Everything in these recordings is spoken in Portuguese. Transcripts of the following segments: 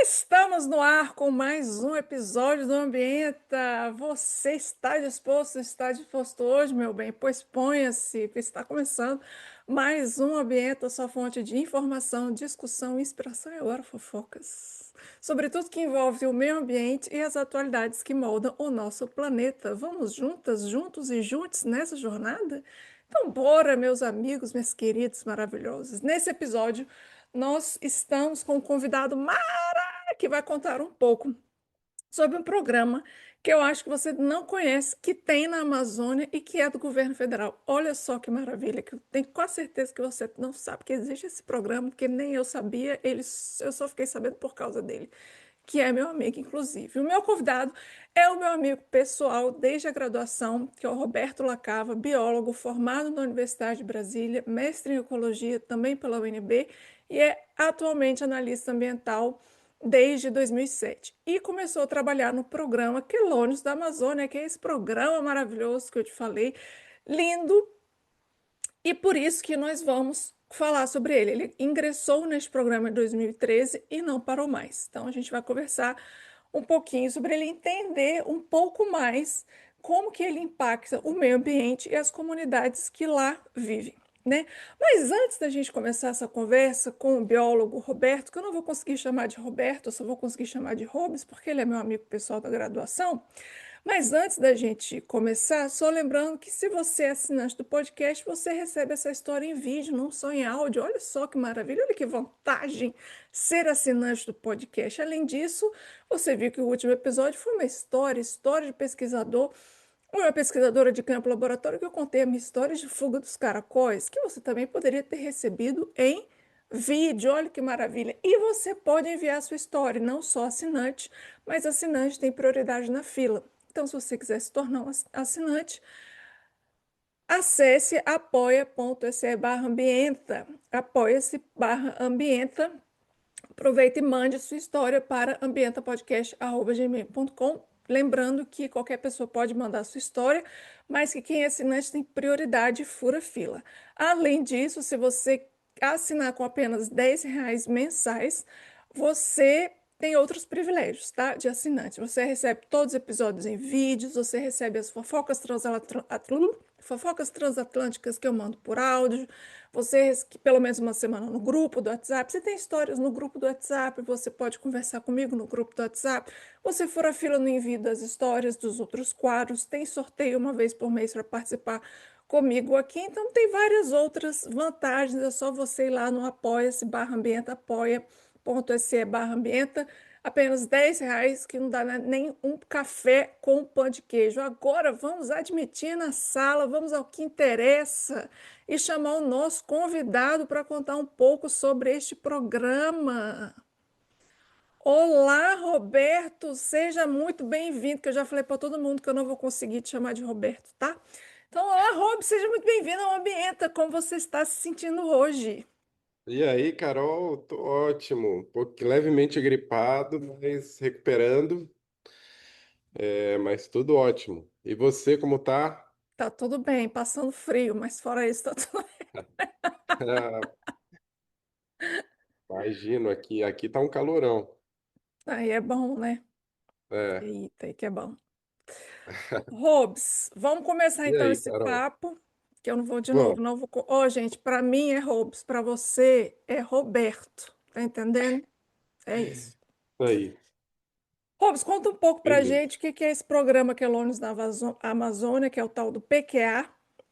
Estamos no ar com mais um episódio do Ambienta. Você está disposto? Está disposto hoje, meu bem? Pois ponha-se, que está começando mais um Ambienta, sua fonte de informação, discussão, inspiração e agora fofocas. Sobre tudo que envolve o meio ambiente e as atualidades que moldam o nosso planeta. Vamos juntas, juntos e juntos nessa jornada? Então, bora, meus amigos, meus queridos maravilhosos. Nesse episódio, nós estamos com um convidado que vai contar um pouco sobre um programa que eu acho que você não conhece, que tem na Amazônia e que é do governo federal. Olha só que maravilha, que eu tenho quase certeza que você não sabe que existe esse programa, porque nem eu sabia, eu só fiquei sabendo por causa dele, que é meu amigo, inclusive. O meu convidado é o meu amigo pessoal desde a graduação, que é o Roberto Lacava, biólogo formado na Universidade de Brasília, mestre em ecologia também pela UNB e é atualmente analista ambiental desde 2007. E começou a trabalhar no programa Quelônios da Amazônia, que é esse programa maravilhoso que eu te falei, lindo, e por isso que nós vamos falar sobre ele. Ele ingressou neste programa em 2013 e não parou mais. Então a gente vai conversar um pouquinho sobre ele, entender um pouco mais como que ele impacta o meio ambiente e as comunidades que lá vivem, né? Mas antes da gente começar essa conversa com o biólogo Roberto, que eu não vou conseguir chamar de Roberto, eu só vou conseguir chamar de Robes, porque ele é meu amigo pessoal da graduação. Mas antes da gente começar, só lembrando que se você é assinante do podcast, você recebe essa história em vídeo, não só em áudio. Olha só que maravilha, olha que vantagem ser assinante do podcast. Além disso, você viu que o último episódio foi uma história de pesquisador, uma pesquisadora de campo laboratório que eu contei a minha história de fuga dos caracóis, que você também poderia ter recebido em vídeo. Olha que maravilha. E você pode enviar a sua história, não só assinante, mas assinante tem prioridade na fila. Então, se você quiser se tornar um assinante, acesse apoia.se/ambienta, apoia-se/ambienta. Aproveita e mande sua história para ambientapodcast@gmail.com. Lembrando que qualquer pessoa pode mandar sua história, mas que quem é assinante tem prioridade e fura fila. Além disso, se você assinar com apenas R$ 10 mensais, você tem outros privilégios, tá? De assinante. Você recebe todos os episódios em vídeos, você recebe as fofocas transatlânticas que eu mando por áudio, você, que pelo menos uma semana no grupo do WhatsApp, você tem histórias no grupo do WhatsApp, você pode conversar comigo no grupo do WhatsApp. Você fura fila no envio das histórias dos outros quadros, tem sorteio uma vez por mês para participar comigo aqui. Então tem várias outras vantagens, é só você ir lá no apoia-se/ambienta, apoia.se/ambienta, apenas R$ 10, que não dá nem um café com pão de queijo. Agora vamos admitir na sala, vamos ao que interessa e chamar o nosso convidado para contar um pouco sobre este programa. Olá, Roberto, seja muito bem-vindo, que eu já falei para todo mundo que eu não vou conseguir te chamar de Roberto, tá? Então, olá, Rob, seja muito bem-vindo ao Ambienta, como você está se sentindo hoje? E aí, Carol, tô ótimo. Um pouco levemente gripado, mas recuperando, mas tudo ótimo. E você, como tá? Tá tudo bem, passando frio, mas fora isso, tá tudo. Ah, imagino, aqui tá um calorão. Aí é bom, né? É. Eita, aí que é bom. Robs, vamos começar E então aí, esse Carol? papo, que eu não vou de novo, Bom, não vou. Ó, gente, para mim é Robs, para você é Roberto, tá entendendo? É isso. aí, Robs, conta um pouco pra beleza. gente o que que é esse programa Quelônios da Amazônia, que é o tal do PQA,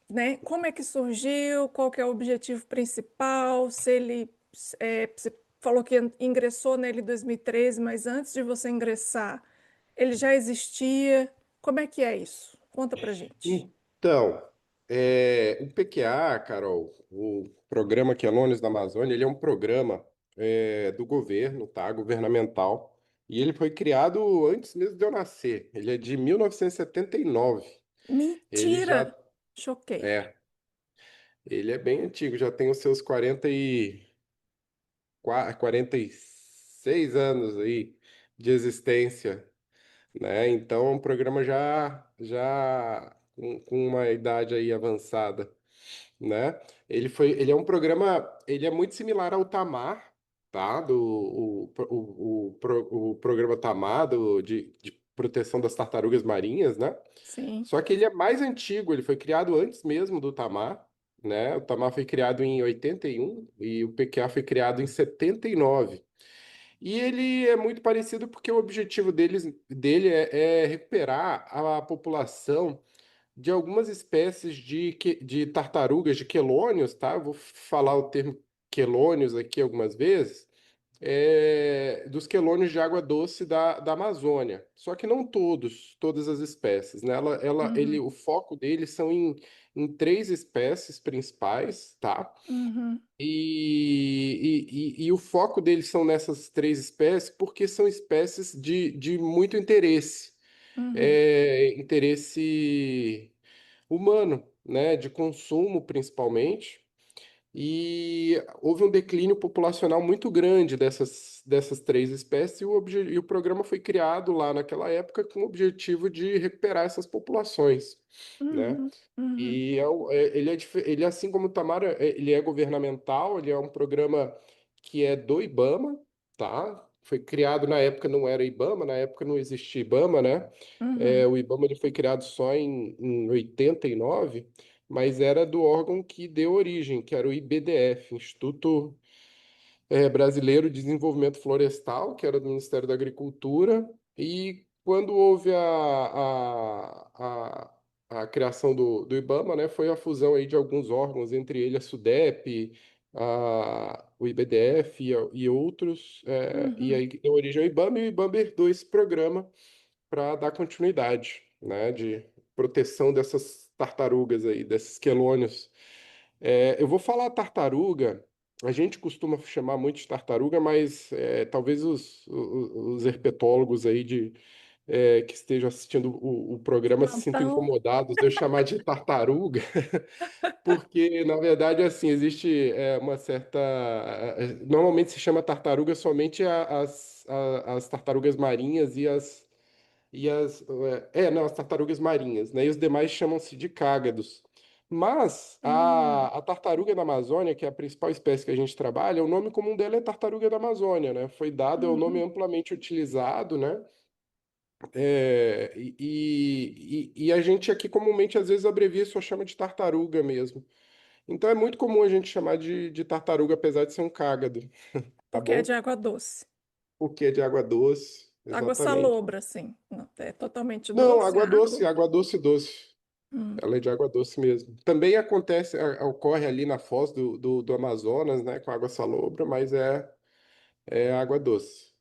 né? Como é que surgiu, qual que é o objetivo principal, se ele, você falou que ingressou nele em 2013, mas antes de você ingressar, ele já existia, como é que é isso? Conta pra gente. Então, o PQA, Carol, o Programa Quelônios da Amazônia, ele é um programa do governo, tá? Governamental. E ele foi criado antes mesmo de eu nascer. Ele é de 1979. Ele já Mentira! Choquei. é, ele é bem antigo, já tem os seus 46 anos aí de existência, né? Então, é um programa já com uma idade aí avançada, né? Ele é um programa, ele é muito similar ao Tamar, tá? O programa Tamar de proteção das tartarugas marinhas, né? Sim. Só que ele é mais antigo, ele foi criado antes mesmo do Tamar, né? O Tamar foi criado em 81 e o PQA foi criado em 79. E ele é muito parecido porque o objetivo dele é recuperar a população de algumas espécies de tartarugas, de quelônios, tá? Eu vou falar o termo quelônios aqui algumas vezes, dos quelônios de água doce da Amazônia. Só que não todas as espécies, né? Uhum. O foco dele são em três espécies principais, tá? Uhum. E o foco deles são nessas três espécies porque são espécies de muito interesse, Uhum. interesse humano, né, de consumo principalmente, e houve um declínio populacional muito grande dessas três espécies, e o programa foi criado lá naquela época com o objetivo de recuperar essas populações, né? Uhum. Uhum. E ele, assim como o Tamara, ele é governamental, ele é um programa que é do IBAMA, tá? Foi criado na época, não era IBAMA, na época não existia IBAMA, né? Uhum. O IBAMA ele foi criado só em 89, mas era do órgão que deu origem, que era o IBDF, Instituto Brasileiro de Desenvolvimento Florestal, que era do Ministério da Agricultura, e quando houve a criação do IBAMA, né, foi a fusão aí de alguns órgãos, entre eles a SUDEP, o IBDF e outros, e Uhum. aí deu origem ao IBAMA, e o IBAMA herdou esse programa para dar continuidade, né, de proteção dessas tartarugas aí, desses quelônios. Eu vou falar tartaruga, a gente costuma chamar muito de tartaruga, mas talvez os herpetólogos aí que estejam assistindo o programa se sintam Plantão. incomodados de eu chamar de tartaruga, porque, na verdade, assim, existe uma certa. Normalmente se chama tartaruga somente as tartarugas marinhas não, as tartarugas marinhas, né? E os demais chamam-se de cágados. Mas Hum. a tartaruga da Amazônia, que é a principal espécie que a gente trabalha, o nome comum dela é tartaruga da Amazônia, né? Foi dado, é o nome Uhum. amplamente utilizado, né? E a gente aqui comumente às vezes abrevia e só chama de tartaruga mesmo. Então é muito comum a gente chamar de tartaruga, apesar de ser um cágado, tá Porque é de bom? água doce. Porque é de água doce, Água exatamente. salobra, assim. Não, é totalmente Não, doce a água. água doce doce. Hum. Ela é de água doce mesmo. Também acontece, ocorre ali na foz do Amazonas, né, com água salobra, mas é água doce,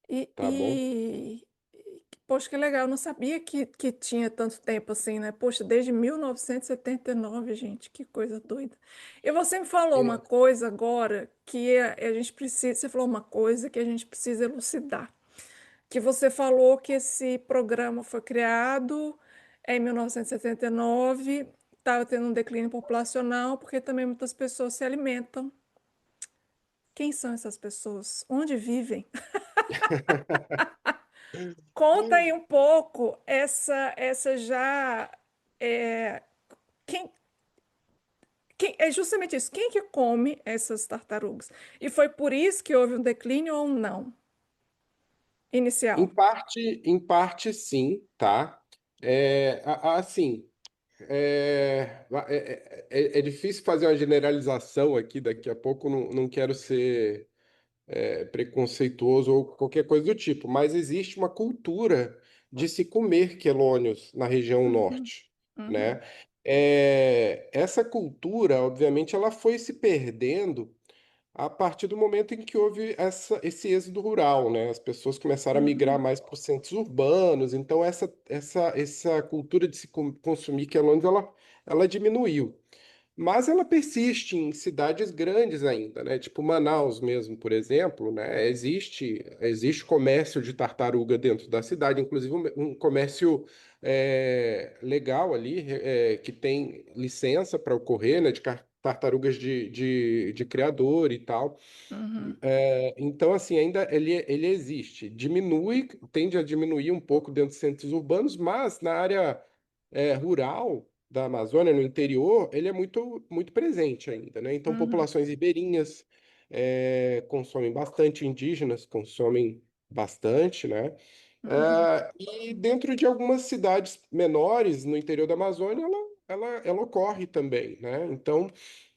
E, tá bom? e, poxa, que legal. Eu não sabia que tinha tanto tempo assim, né? Poxa, desde 1979, gente, que coisa doida. E você me falou uma É. coisa agora que a gente precisa. Você falou uma coisa que a gente precisa elucidar. Que você falou que esse programa foi criado em 1979, estava tendo um declínio populacional, porque também muitas pessoas se alimentam. Quem são essas pessoas? Onde vivem? Conta aí um pouco essa já é, quem, é justamente isso. Quem que come essas tartarugas? E foi por isso que houve um declínio ou não inicial? Em parte sim, tá? Assim, é difícil fazer uma generalização aqui, daqui a pouco não quero ser preconceituoso ou qualquer coisa do tipo, mas existe uma cultura de se comer quelônios na região Uhum, norte, uhum, né? Essa cultura, obviamente, ela foi se perdendo a partir do momento em que houve esse êxodo rural, né? As pessoas começaram a migrar uhum, mais para os centros urbanos, então essa cultura de se consumir quelônios, ela diminuiu. Mas ela persiste em cidades grandes ainda, né? Tipo Manaus mesmo, por exemplo, né? Existe comércio de tartaruga dentro da cidade, inclusive um comércio legal ali, que tem licença para ocorrer, né? De tartarugas de criador e tal. uhum, Então, assim, ainda ele existe. Tende a diminuir um pouco dentro dos centros urbanos, mas na área rural da Amazônia, no interior, ele é muito, muito presente ainda, né? Então, uhum, populações ribeirinhas, consomem bastante, indígenas consomem bastante, né? Uhum. E dentro de algumas cidades menores no interior da Amazônia, ela ocorre também, né? Então,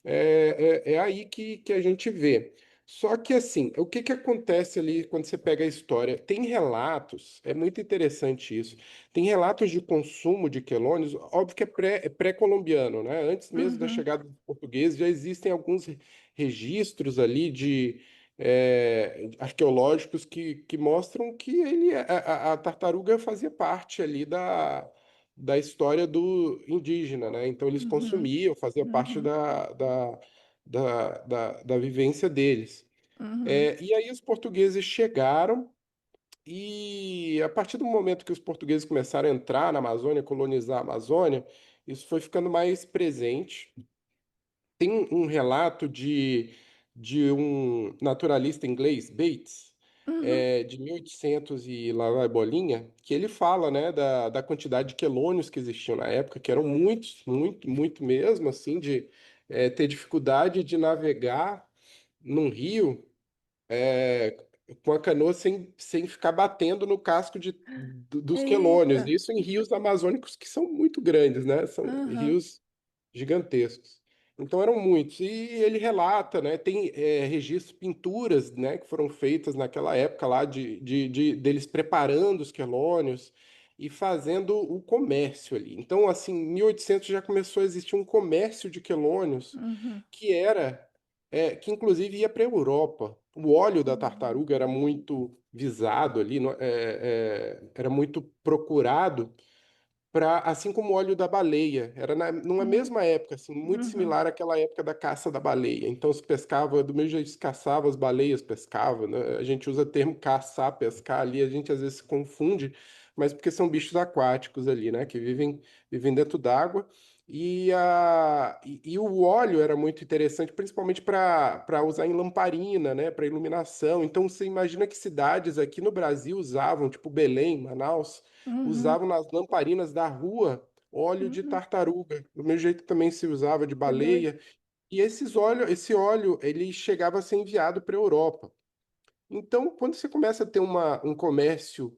é aí que a gente vê. Só que, assim, o que que acontece ali quando você pega a história? Tem relatos, é muito interessante isso, tem relatos de consumo de quelônios, óbvio que é pré-colombiano, né? Antes mesmo da Uhum. chegada dos portugueses, já existem alguns registros ali de arqueológicos que mostram que a tartaruga fazia parte ali da história do indígena, né? Então eles Uhum. consumiam, fazia parte Uhum. da vivência deles. Uhum. E aí os portugueses chegaram e a partir do momento que os portugueses começaram a entrar na Amazônia, colonizar a Amazônia, isso foi ficando mais presente. Tem um relato de um naturalista inglês, Bates, Uhum. de 1800 e lá vai bolinha, que ele fala, né, da quantidade de quelônios que existiam na época, que eram muitos, muito, muito mesmo, assim, de ter dificuldade de navegar num rio é, com a canoa sem ficar batendo no casco dos quelônios. Eita. Isso em rios amazônicos que são muito grandes, né? São Uhum. rios gigantescos. Então eram muitos. E ele relata, né? Tem registros, pinturas, né? Que foram feitas naquela época lá deles preparando os quelônios e fazendo o comércio ali. Então, assim, em 1800 já começou a existir um comércio de quelônios Uhum. que que inclusive ia para a Europa. O óleo da Uhum. tartaruga era muito visado ali, era muito procurado assim como o óleo da baleia, era numa Uhum. mesma época, assim, muito Uhum. similar àquela época da caça da baleia. Então se pescava, do mesmo jeito que se caçava, as baleias pescavam, né? A gente usa o termo caçar, pescar ali, a gente às vezes se confunde, mas porque são bichos aquáticos ali, né? Que vivem dentro d'água. E o óleo era muito interessante, principalmente para usar em lamparina, né? Para iluminação. Então você imagina que cidades aqui no Brasil usavam, tipo Belém, Manaus Uhum. usavam nas lamparinas da rua óleo de Uhum. tartaruga, do mesmo jeito que também se usava de Que doido. baleia. E esse óleo, ele chegava a ser enviado para a Europa. Então, quando você começa a ter um comércio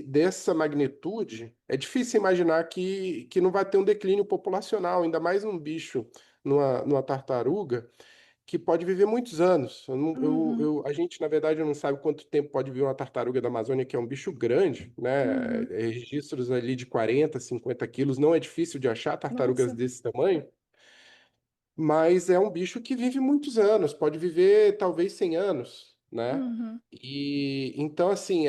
dessa magnitude, é difícil imaginar que não vai ter um declínio populacional, ainda mais um bicho, numa tartaruga que pode viver muitos anos. Eu não- Uhum. a gente, na verdade, não sabe quanto tempo pode viver uma tartaruga da Amazônia, que é um bicho grande, né? Uhum. Registros ali de 40, 50 quilos. Não é difícil de achar tartarugas Nossa. desse tamanho, mas é um bicho que vive muitos anos, pode viver talvez 100 anos, né? Uhum. E então, assim,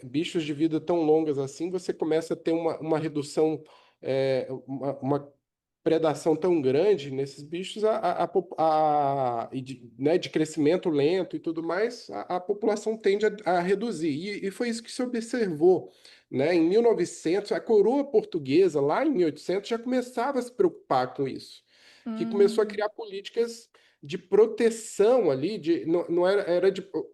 bichos de vida tão longas assim, você começa a ter uma redução, uma predação tão grande nesses bichos, né, de crescimento lento e tudo mais, a população tende a reduzir. E foi isso que se observou, né? Em 1900, a coroa portuguesa, lá em 1800, já começava a se preocupar com isso, que começou a Uhum. criar políticas de proteção ali, não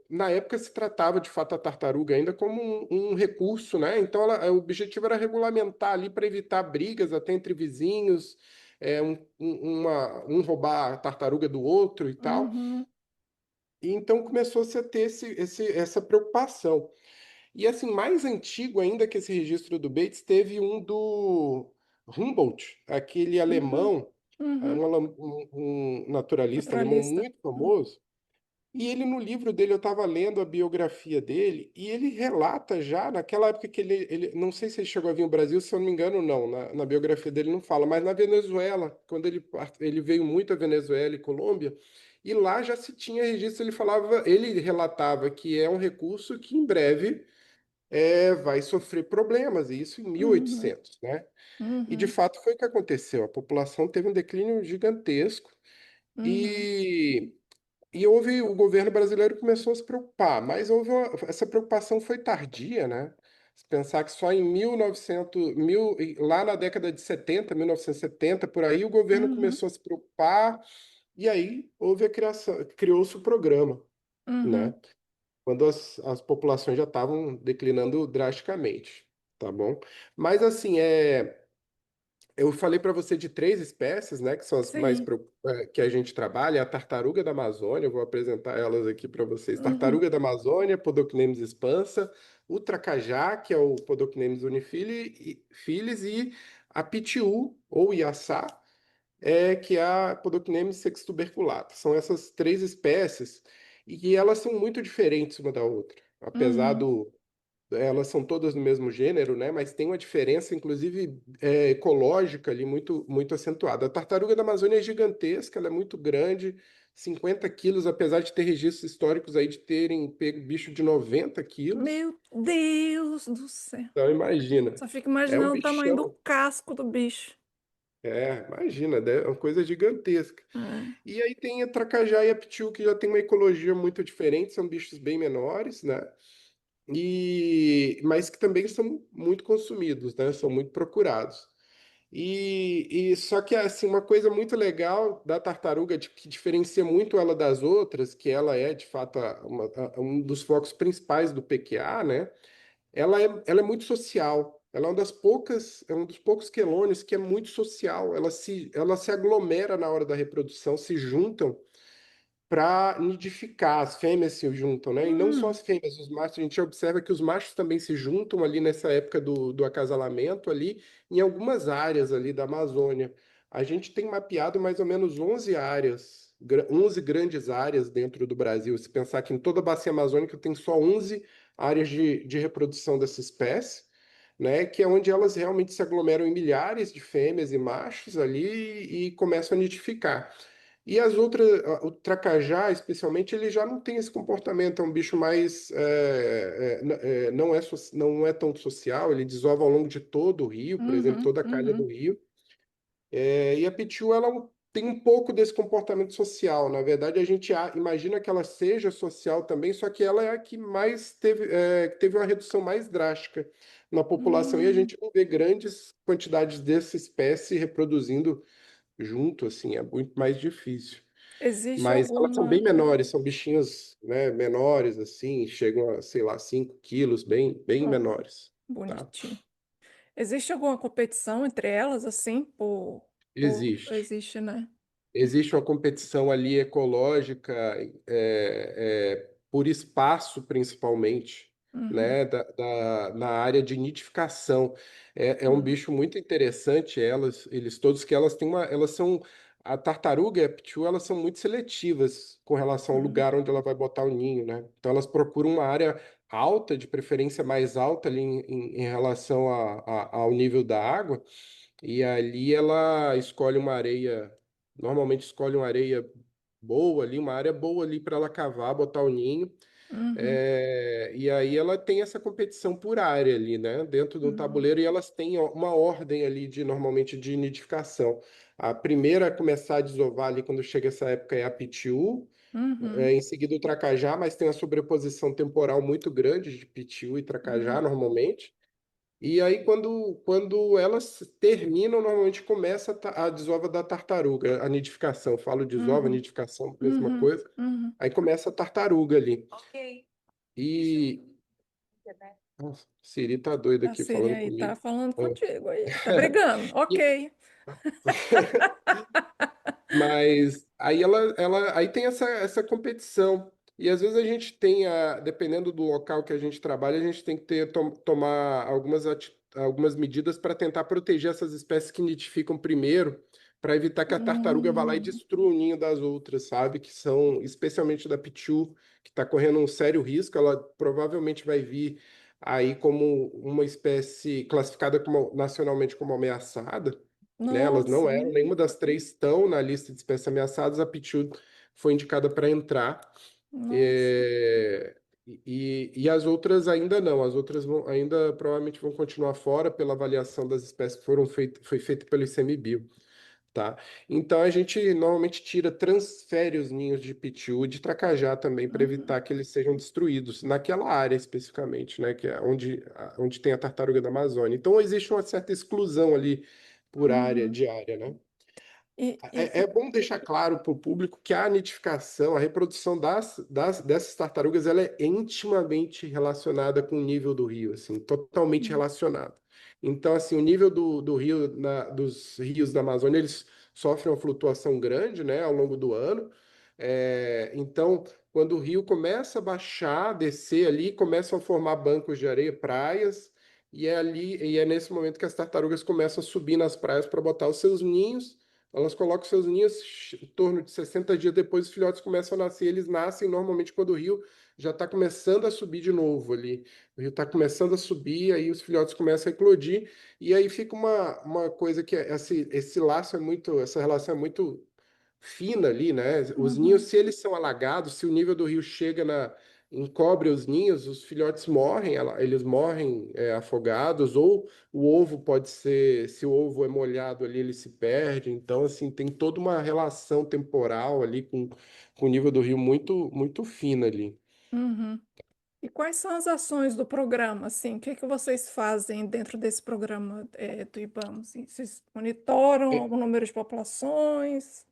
na época se tratava de fato a tartaruga ainda como um recurso, né? Então o objetivo era regulamentar ali para evitar brigas até entre vizinhos, um roubar a tartaruga do outro e tal. Uhum. E então começou-se a ter essa preocupação. E assim, mais antigo ainda que esse registro do Bates, teve um do Humboldt, aquele Uhum. alemão, Uhum. um naturalista alemão Naturalista. muito famoso. E ele, no livro dele, eu estava lendo a biografia dele, e ele relata já, naquela época que não sei se ele chegou a vir ao Brasil, se eu não me engano, não, na biografia dele não fala, mas na Venezuela, quando ele veio muito à Venezuela e Colômbia, e lá já se tinha registro, ele relatava que é um recurso que em breve vai sofrer problemas, e isso em Uhum. 1800, né? E de Uhum. fato foi o que aconteceu, a população teve um declínio gigantesco, Uhum. e o governo brasileiro começou a se preocupar, mas essa preocupação foi tardia, né? Se pensar que só em 1900, lá na década de 70, 1970, por aí, o governo Uhum. começou a se preocupar, e aí houve criou-se o programa, né? Uhum. Quando as populações já estavam declinando drasticamente, tá bom? Mas assim, Eu falei para você de três espécies, né, que são as mais Sim. que a gente trabalha, a tartaruga da Amazônia, eu vou apresentar elas aqui para vocês. Uhum. Tartaruga da Amazônia, Podocnemis expansa, o tracajá, que é o Podocnemis unifilis, e a pitiu, ou iaçá, que é a Podocnemis sextuberculata. São essas três espécies, e elas são muito diferentes uma da outra. Apesar Uhum. do Elas são todas do mesmo gênero, né? Mas tem uma diferença, inclusive, ecológica ali muito acentuada. A tartaruga da Amazônia é gigantesca, ela é muito grande, 50 quilos, apesar de ter registros históricos aí de terem pego bicho de 90 quilos. Meu Deus do céu. Então, imagina, Só fico é um imaginando o tamanho do bichão. casco do bicho. Imagina, né? É uma coisa gigantesca. É. E aí tem a tracajá e a pitiu, que já tem uma ecologia muito diferente, são bichos bem menores, né? Mas que também são muito consumidos, né? São muito procurados. E só que assim, uma coisa muito legal da tartaruga que diferencia muito ela das outras, que ela é de fato um dos focos principais do PQA, né? Ela é muito social. Ela é uma das poucas, é um dos poucos quelônios que é muito social. Ela se aglomera na hora da reprodução, se juntam para nidificar. As fêmeas se juntam, né? E não só Hum, as fêmeas, os machos. A gente observa que os machos também se juntam ali nessa época do acasalamento ali, em algumas áreas ali da Amazônia. A gente tem mapeado mais ou menos 11 áreas, 11 grandes áreas dentro do Brasil. Se pensar que em toda a bacia amazônica tem só 11 áreas de reprodução dessa espécie, né, que é onde elas realmente se aglomeram em milhares de fêmeas e machos ali e começam a nidificar. E as outras, o tracajá, especialmente, ele já não tem esse comportamento, é um bicho mais, não é tão social, ele desova ao longo de todo o rio, por exemplo, uhum, toda a calha do uhum, rio. E a pitiu, ela tem um pouco desse comportamento social. Na verdade, a gente imagina que ela seja social também, só que ela é a que mais teve uma redução mais drástica na população, e a hum. gente não vê grandes quantidades dessa espécie reproduzindo junto, assim, é muito mais difícil. Existe Mas elas são bem alguma. menores, são bichinhos, né, menores, assim, chegam a, sei lá, 5 quilos, bem Ó, menores, tá? bonitinho. Existe alguma competição entre elas, assim, Existe. Existe, né? Existe uma competição ali ecológica, por espaço, principalmente, Uhum, né, na área de nidificação. É um uhum, bicho muito interessante, eles todos, que elas têm elas são, a tartaruga e a pitiu, elas são muito seletivas com relação ao uhum, lugar onde ela vai botar o ninho, né? Então elas procuram uma área alta, de preferência mais alta ali em relação ao nível da água, e ali ela escolhe uma areia, normalmente escolhe uma areia boa ali, uma área boa ali para ela cavar, botar o ninho. uhum, E aí ela tem essa competição por área ali, né? Dentro de um uhum, tabuleiro, e elas têm uma ordem ali normalmente de nidificação. A primeira a começar a desovar ali quando chega essa época é a pitiu, uhum, em seguida o tracajá, mas tem uma sobreposição temporal muito grande de pitiu e tracajá uhum, normalmente. E aí, quando elas terminam, normalmente começa a desova da tartaruga, a nidificação. Eu falo desova, uhum, nidificação, mesma uhum, coisa. uhum. Aí começa a tartaruga ali. Ok. E. Nossa, Siri tá doida A aqui Siri falando aí tá comigo. falando Ah. contigo aí. Tá brigando. E- Ok. Mas aí tem essa competição. E às vezes a gente tem, dependendo do local que a gente trabalha, a gente tem que tomar algumas medidas para tentar proteger essas espécies que nidificam primeiro, para evitar que a tartaruga vá lá e Hum, destrua o ninho das outras, sabe? Que são, especialmente da pitiu, que está correndo um sério risco. Ela provavelmente vai vir aí como uma espécie classificada nacionalmente como ameaçada, né? Elas nossa, não eram, nenhuma das três estão na lista de espécies ameaçadas, a pitiu foi indicada para entrar, nossa. é, e as outras ainda não, as outras ainda provavelmente vão continuar fora pela avaliação das espécies que foi feita pelo ICMBio, tá? Então a gente normalmente transfere os ninhos de pitiu e de tracajá também para Uhum, evitar que eles sejam destruídos naquela área especificamente, né? Que é onde tem a tartaruga da Amazônia. Então existe uma certa exclusão ali por área uhum. diária, né? E, É bom deixar claro para o público que a nidificação, a reprodução dessas tartarugas, ela é intimamente relacionada com o nível do rio, assim, totalmente relacionada. Então, assim, o nível do rio, dos rios da Amazônia, eles sofrem uma flutuação grande, né, ao longo do ano. Então, quando o rio começa a baixar, descer ali, começam a formar bancos de areia, praias, e é nesse momento que as tartarugas começam a subir nas praias para botar os seus ninhos. Elas colocam seus ninhos em torno de 60 dias depois, os filhotes começam a nascer. Eles nascem normalmente quando o rio já está começando a subir de novo ali. O rio está começando a subir, aí os filhotes começam a eclodir, e aí fica uma coisa que esse laço é muito, essa relação é muito fina ali, né? Os ninhos, Uhum, se eles são alagados, se o nível do rio chega encobre os ninhos, os filhotes morrem, eles morrem afogados, ou o ovo pode ser, se o ovo é molhado ali, ele se perde. Então, assim, tem toda uma relação temporal ali com o nível do rio muito, muito fina ali. uhum. E quais são as ações do programa, assim? O que que vocês fazem dentro desse programa, do IBAMA, assim? Vocês monitoram o número de populações?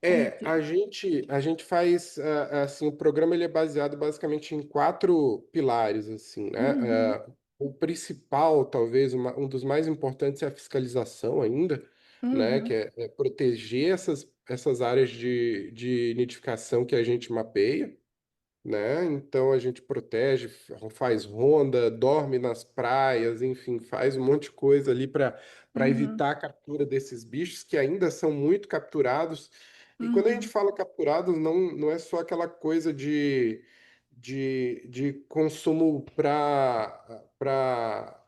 Como que é? A gente faz, assim, o programa ele é baseado basicamente em quatro pilares, assim, né? Uhum, O principal, talvez, um dos mais importantes é a fiscalização ainda, né? Que uhum, é proteger essas áreas de nidificação que a gente mapeia, né? Então a gente protege, faz ronda, dorme nas praias, enfim, faz um monte de coisa ali para uhum, evitar a captura desses bichos que ainda são muito capturados. E quando a gente uhum, fala capturados, não é só aquela coisa de consumo para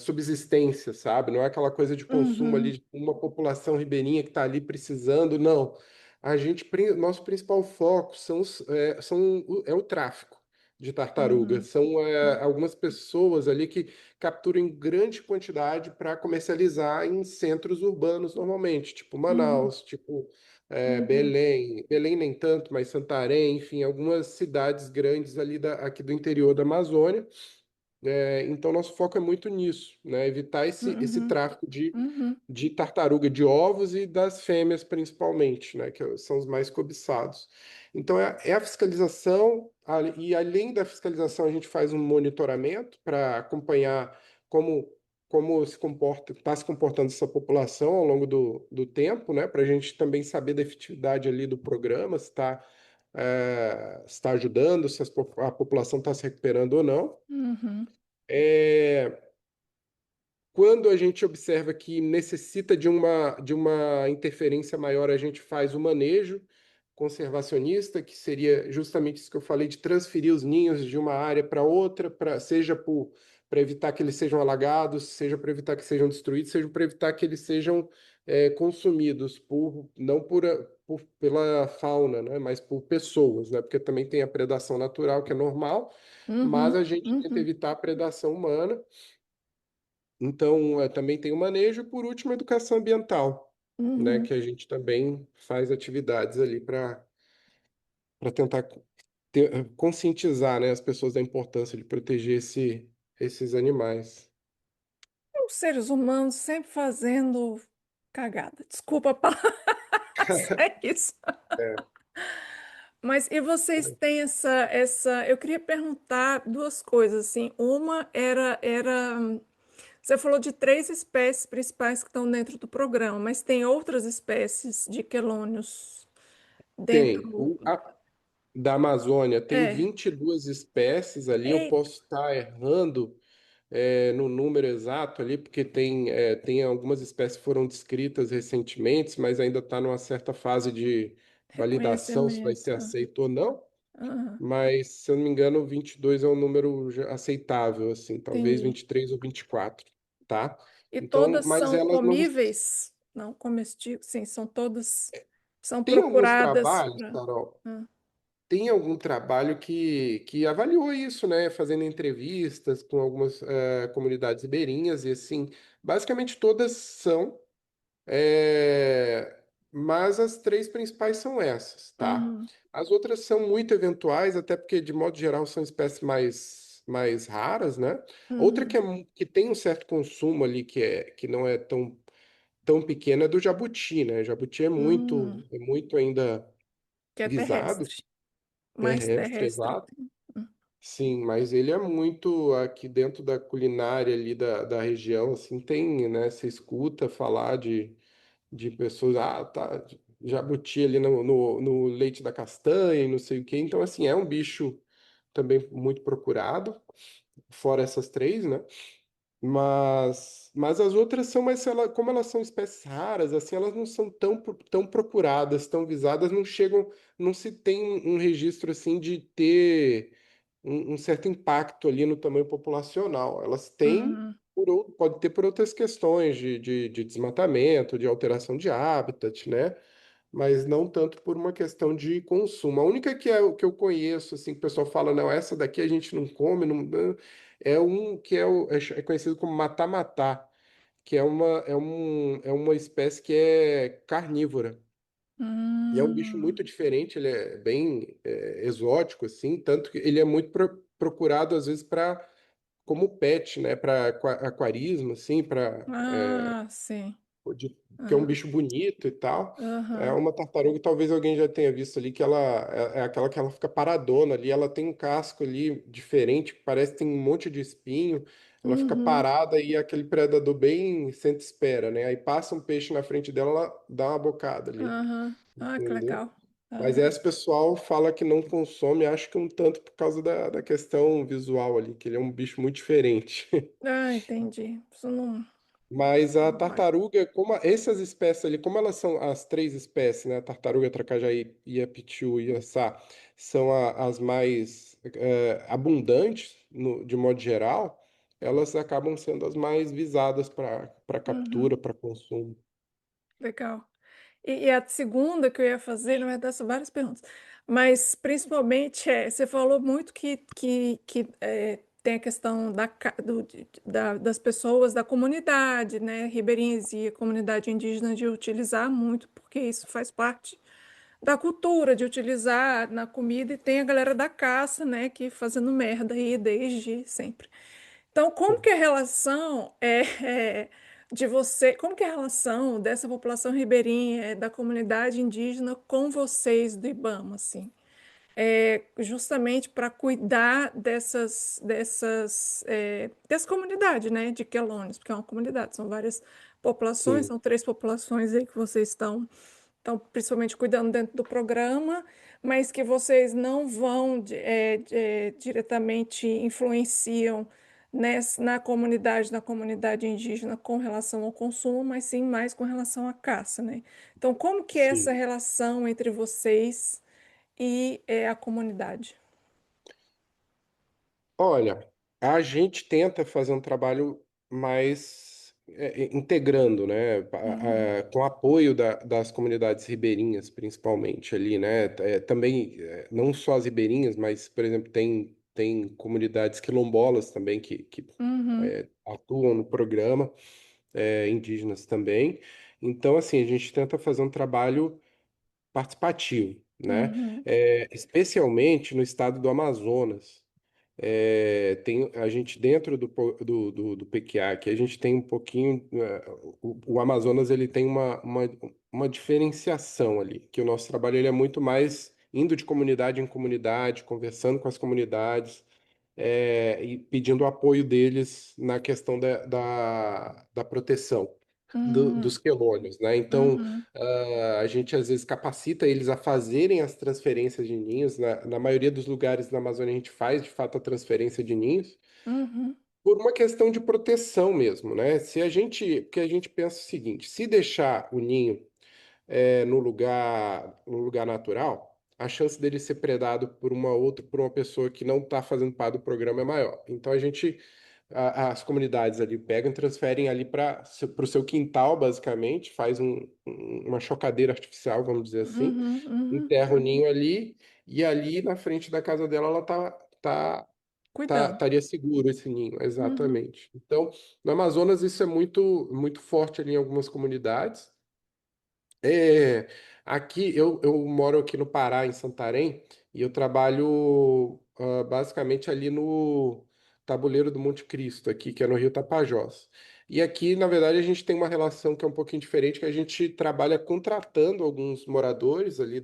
subsistência, sabe? Não é aquela coisa de consumo ali uhum, de uma população ribeirinha que está ali precisando, não. Nosso principal foco é o tráfico de tartarugas. uhum, São algumas pessoas ali que capturam em grande quantidade para comercializar em centros urbanos normalmente, tipo uhum, Manaus, tipo uhum, Belém, Belém nem tanto, mas Santarém, enfim, algumas cidades grandes ali aqui do interior da Amazônia. Então, nosso foco é muito nisso, né? Evitar esse uhum, tráfico uhum, de tartaruga, de ovos e das fêmeas, principalmente, né? Que são os mais cobiçados. Então, é a fiscalização, e além da fiscalização, a gente faz um monitoramento para acompanhar como, como está se comportando essa população ao longo do tempo, né? Para a gente também saber da efetividade ali do programa, se está ajudando, se a população está se recuperando ou não. uhum, É, Quando a gente observa que necessita de uma interferência maior, a gente faz o manejo conservacionista, que seria justamente isso que eu falei, de transferir os ninhos de uma área para outra, seja para evitar que eles sejam alagados, seja para evitar que sejam destruídos, seja para evitar que eles sejam consumidos não pela fauna, né, mas por pessoas, né, porque também tem a predação natural, que é normal, mas uhum, a gente tenta uhum, evitar a predação humana. Então, também tem o manejo e, por último, a educação ambiental, né, uhum. que a gente também faz atividades ali para tentar conscientizar, né, as pessoas da importância de proteger esses animais. Os seres humanos sempre fazendo cagada. Desculpa a palavra, mas é isso. É, Mas e vocês têm essa... Eu queria perguntar duas coisas, assim. Uma era... Você falou de três espécies principais que estão dentro do programa, mas tem outras espécies de quelônios tem. dentro... Da Amazônia tem É, 22 espécies ali, eu é, posso estar errando no número exato ali, porque tem algumas espécies que foram descritas recentemente, mas ainda está numa certa fase de validação se vai ser reconhecimento. aceito ou não. Aham, Mas, se eu não me engano, 22 é um número aceitável, assim, talvez entendi. 23 ou 24, tá? E Então, todas mas são elas não. comíveis? Não, comestíveis? Sim, são todas... São Tem alguns procuradas trabalhos, para... Carol, tem algum trabalho que avaliou isso, né? Fazendo entrevistas com algumas comunidades ribeirinhas, e assim, basicamente todas são. Mas as três principais são essas, tá? Uhum, As outras são muito eventuais, até porque, de modo geral, são espécies mais raras, né? Outra uhum, que tem um certo consumo ali, que não é tão pequena, é do jabuti, né? Jabuti uhum. é muito ainda Que é visado, terrestre. Mais terrestre, terrestre. exato. sim, mas ele é muito aqui dentro da culinária ali da região, assim, tem, né? Você escuta falar de pessoas, tá, jabuti ali no leite da castanha e não sei o quê. Então, assim, é um bicho também muito procurado, fora essas três, né? Mas as outras são, mas como elas são espécies raras, assim, elas não são tão procuradas, tão visadas, não chegam, não se tem um registro assim de ter um certo impacto ali no tamanho populacional. Elas têm, Uhum, pode ter por outras questões de desmatamento, de alteração de hábitat, né? Mas não tanto por uma questão de consumo. A única que é o que eu conheço, assim, que o pessoal fala, não, essa daqui a gente não come, é um que é conhecido como mata-matá, que é uma espécie que é carnívora. E é um bicho uhum, muito diferente, ele é bem exótico, assim, tanto que ele é muito procurado, às vezes, como pet, né, para aquarismo, assim, ah, sim, que é um aham, bicho bonito e tal. É aham, uma tartaruga, talvez alguém já tenha visto ali, que ela é aquela que ela fica paradona ali, ela tem um casco ali diferente, que parece que tem um monte de espinho, ela fica uhum, parada e é aquele predador bem sente espera, né? Aí passa um peixe na frente dela, ela dá uma bocada ali, aham, ah, que entendeu? legal, Mas aham, esse pessoal fala que não consome, acho que um tanto por causa da questão visual ali, que ele é um bicho muito diferente. ah, entendi, isso não, Mas a não vai, tartaruga, essas espécies ali, como elas são as três espécies, né? A tartaruga, a Tracajaí e a Pitiu e a Sá, são as mais abundantes, de modo geral, elas acabam sendo as mais visadas para uhum, captura, para consumo. legal. E a segunda que eu ia fazer, na verdade, são várias perguntas, mas principalmente você falou muito que tem a questão das pessoas da comunidade, né, ribeirinhas e a comunidade indígena de utilizar muito, porque isso faz parte da cultura de utilizar na comida, e tem a galera da caça, né, que fazendo merda aí desde sempre. Então, como que é a relação de você, como que é a relação dessa população ribeirinha, da comunidade indígena com vocês do IBAMA, assim? Justamente para cuidar dessa comunidade, né, de quelônios, porque é uma comunidade, são várias populações, Sim, são três populações aí que vocês estão principalmente cuidando dentro do programa, mas que vocês não vão diretamente influenciam na comunidade indígena com relação ao consumo, mas sim mais com relação à caça, né? Então, como que é essa sim. relação entre vocês e a comunidade? Olha, a gente tenta fazer um trabalho mais integrando, né, Uhum, com apoio das comunidades ribeirinhas, principalmente ali, né, também não só as ribeirinhas, mas, por exemplo, tem comunidades quilombolas também que uhum, atuam no programa, indígenas também. Então, assim, a gente tenta fazer um trabalho participativo, né, uhum, especialmente no estado do Amazonas. Tem a gente dentro do PQA, que a gente tem um pouquinho, o Amazonas ele tem uma diferenciação ali, que o nosso trabalho ele é muito mais indo de comunidade em comunidade, conversando com as comunidades, e pedindo o apoio deles na questão da proteção uhum, dos quelônios, né? Então, uhum, a gente às vezes capacita eles a fazerem as transferências de ninhos. Na maioria dos lugares na Amazônia a gente faz de fato a transferência de ninhos uhum, por uma questão de proteção mesmo, né? Porque a gente pensa o seguinte: se deixar o ninho no lugar natural, a chance dele ser predado por uma pessoa que não está fazendo parte do programa é maior. Então as comunidades ali pegam e transferem ali para o seu quintal, basicamente, faz uma chocadeira artificial, vamos dizer assim, uhum, uhum. enterra o ninho ali, e ali na frente da casa dela ela Cuidando. estaria seguro esse ninho, Uhum, exatamente. Então, no Amazonas isso é muito, muito forte ali em algumas comunidades. É, aqui eu moro aqui no Pará, em Santarém, e eu trabalho basicamente ali no Tabuleiro do Monte Cristo, aqui, que é no Rio Tapajós. E aqui, na verdade, a gente tem uma relação que é um pouquinho diferente, que a gente trabalha contratando alguns moradores ali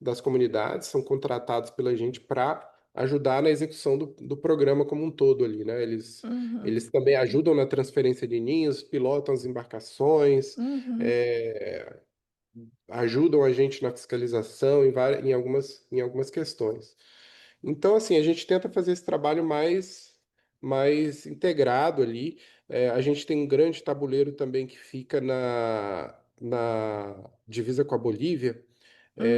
das comunidades, são contratados pela gente para ajudar na execução do programa como um todo ali, né? uhum, Eles também ajudam na transferência de ninhos, pilotam as embarcações, uhum, é, ajudam a gente na fiscalização em algumas questões. Então, assim, a gente tenta fazer esse trabalho mais integrado ali. A gente tem um grande tabuleiro também que fica na divisa com a Bolívia,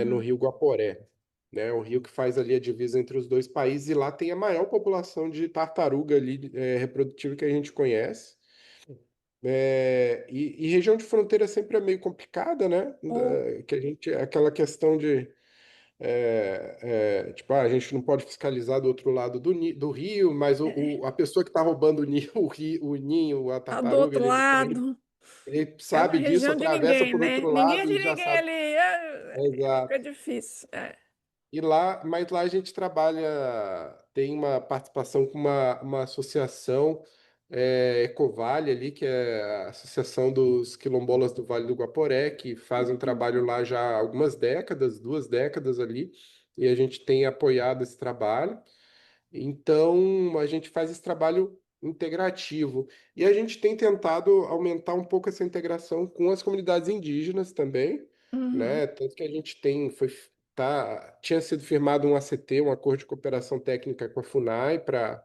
no uhum. Rio Guaporé, né? O rio que faz ali a divisa entre os dois países, e lá tem a maior população de tartaruga ali, reprodutiva que a gente conhece. E região de fronteira sempre é meio complicada, né? Oh, Que a gente, aquela questão de tipo, a gente não pode fiscalizar do outro lado do rio, mas a pessoa que está roubando o ninho, o ninho, a tá do tartaruga, outro lado. ele É uma sabe disso, região de atravessa ninguém, por né? outro Ninguém é lado de e já ninguém sabe. ali. Fica Exato. difícil. É. Mas lá a gente trabalha, tem uma participação com uma associação, Ecovale ali, que é a Associação dos Quilombolas do Vale do Guaporé, que faz um trabalho lá já há algumas décadas, 2 décadas ali, e a gente tem apoiado esse trabalho. Então, a gente faz esse trabalho integrativo. E a gente tem tentado aumentar um pouco essa integração com as comunidades indígenas também, Uhum, né? Tanto que a gente tinha sido firmado um ACT, um Acordo de Cooperação Técnica com a FUNAI, para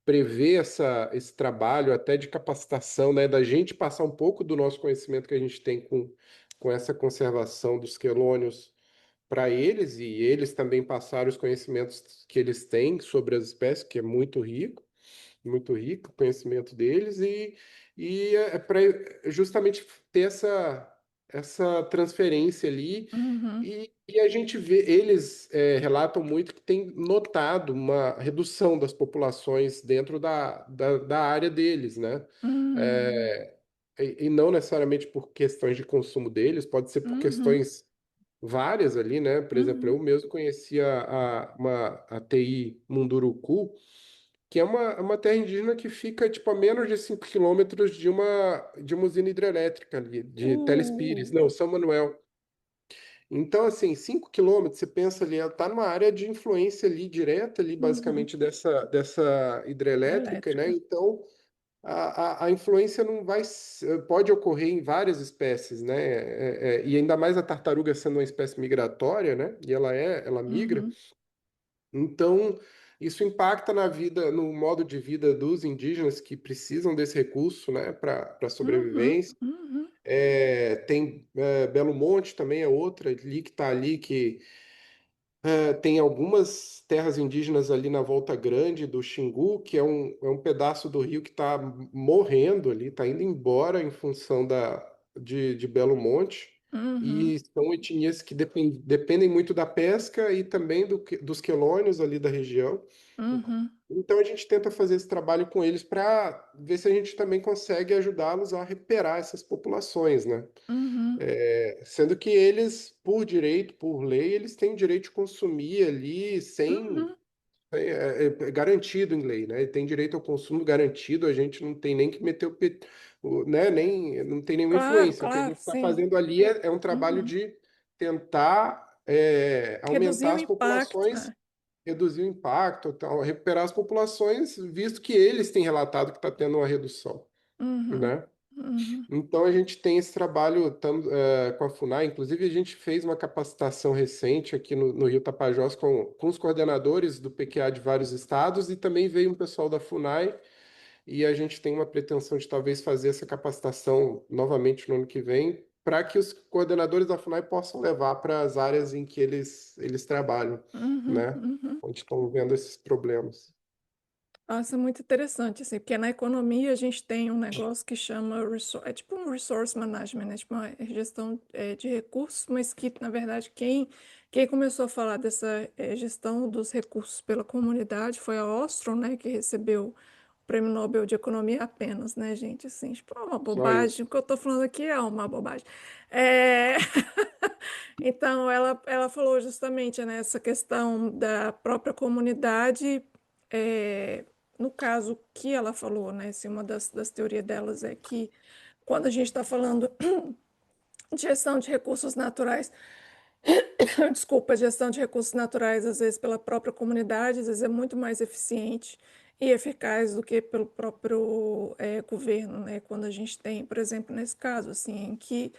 prever esse trabalho até de capacitação, né? Da gente passar um pouco do nosso conhecimento que a gente tem com essa conservação dos quelônios para eles, e eles também passaram os conhecimentos que eles têm sobre as espécies, que é muito rico o conhecimento deles, e é para justamente ter essa transferência ali. uhum, E a gente vê, eles relatam muito que tem notado uma redução das populações dentro da área deles, né? uhum, É, e não necessariamente por questões de consumo deles, pode ser por uhum, questões várias ali, né? Por exemplo, eu uhum. mesmo conhecia a TI Munduruku, que é uma terra indígena que fica tipo a menos de 5 quilômetros de uma usina hidrelétrica ali, de Telespires, Uh, não, São Manuel. Então, assim, 5 quilômetros, você pensa ali, ela está numa área de influência ali, direta ali, uhum. basicamente, dessa hidrelétrica, né? Elétrica. Então, a influência não pode ocorrer em várias espécies, né? E ainda mais a tartaruga sendo uma espécie migratória, né? E ela migra. Uhum, Então, isso impacta na vida, no modo de vida dos indígenas que precisam desse recurso, né? Para uhum, sobrevivência. uhum, Tem Belo Monte também é outra ali que está ali que tem algumas terras indígenas ali na Volta Grande do Xingu, que é um pedaço do rio que está morrendo ali, está indo embora em função de Belo Monte. uhum, E são etnias que dependem muito da pesca e também dos quelônios ali da região. uhum, Então a gente tenta fazer esse trabalho com eles para ver se a gente também consegue ajudá-los a recuperar essas populações, né? uhum, Sendo que eles, por direito, por lei, eles têm direito de consumir ali sem. uhum. É garantido em lei, né? Tem direito ao consumo garantido, a gente não tem nem que meter né? Nem, não tem nenhuma Claro, influência. O que a claro, gente está sim. fazendo ali é um trabalho Uhum. de tentar Reduzir aumentar o as impacto. populações, reduzir o impacto, tal, recuperar as populações, visto que eles têm relatado que está tendo uma redução, Uhum, né? uhum, Então a gente tem esse trabalho com a FUNAI, inclusive a gente fez uma capacitação recente aqui no Rio Tapajós com os coordenadores do PQA de vários estados, e também veio um pessoal da FUNAI, e a gente tem uma pretensão de talvez fazer essa capacitação novamente no ano que vem, para que os coordenadores da FUNAI possam levar para as áreas em que eles trabalham, uhum, né? uhum. Onde estão vendo esses problemas. Nossa, é muito interessante, assim, porque na economia a gente tem um negócio que chama, é tipo um resource management, né? Tipo uma gestão de recursos, mas que, na verdade, quem começou a falar dessa gestão dos recursos pela comunidade foi a Ostrom, né? Que recebeu o Prêmio Nobel de Economia apenas, né, gente? Assim, tipo, é uma Só bobagem, o isso. que eu tô falando aqui é uma bobagem. É... Então, ela falou justamente nessa questão da própria comunidade, no caso que ela falou, né? Assim, uma das teorias delas é que quando a gente está falando de gestão de recursos naturais, Desculpa, a gestão de recursos naturais, às vezes pela própria comunidade, às vezes é muito mais eficiente e eficaz do que pelo próprio governo, né? Quando a gente tem, por exemplo, nesse caso, assim, em que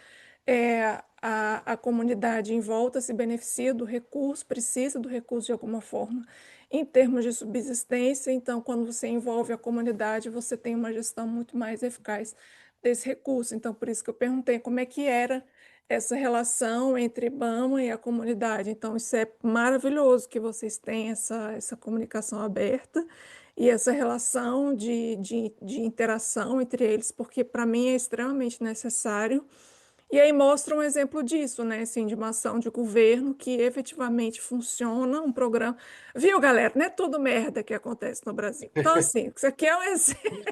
a comunidade em volta se beneficia do recurso, precisa do recurso de alguma forma, em termos de subsistência, então, quando você envolve a comunidade, você tem uma gestão muito mais eficaz desse recurso. Então, por isso que eu perguntei como é que era essa relação entre IBAMA e a comunidade. Então, isso é maravilhoso que vocês têm essa comunicação aberta e essa relação de interação entre eles, porque para mim é extremamente necessário. E aí mostra um exemplo disso, né? Assim, de uma ação de governo que efetivamente funciona, um programa. Viu, galera? Não é tudo merda que acontece no Brasil. Então, assim, isso aqui é um exemplo.